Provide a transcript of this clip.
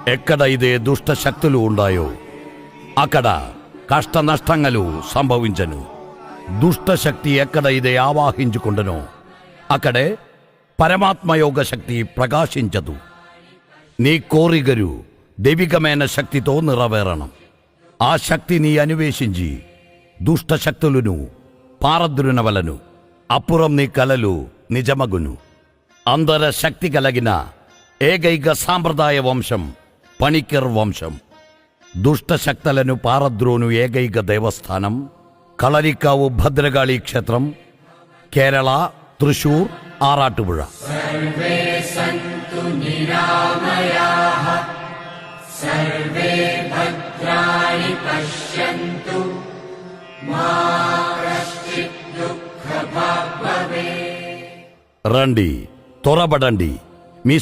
ఎక్కడ ఇదే దుష్ట శక్తులు ఉన్నాయో అక్కడ కష్ట నష్టంగలు సంభవించను. దుష్టశక్తి ఎక్కడ ఇదే ఆవాహించుకుండనో అక్కడే పరమాత్మయోగ శక్తి ప్రకాశించదు. నీ కోరికలు దైవికమైన శక్తితో నెరవేరணும். ఆ శక్తిని అన్వేషించి దుష్టశక్తులను పారద్రునవలను. అప్పురం నీ కలలు నిజమగును. అందర శక్తి కలిగిన ఏకైక సాంప్రదాయ వంశం పణికర్ వంశం. దుష్టశక్తులను పారద్రోను ఏకైక దేవస్థానం കളരിക്കാവ് ഭദ്രകാളി ക്ഷേത്രം, കേരള, തൃശൂർ, ആറാട്ടുപുഴ. സർവേ സന്തു നിരാമയാഃ, സർവേ ഭദ്രാണി പശ്യന്തു, മാ കശ്ചിത് ദുഃഖഭാഗ് ഭവേത്. రండి, త్వరపడండి. మీ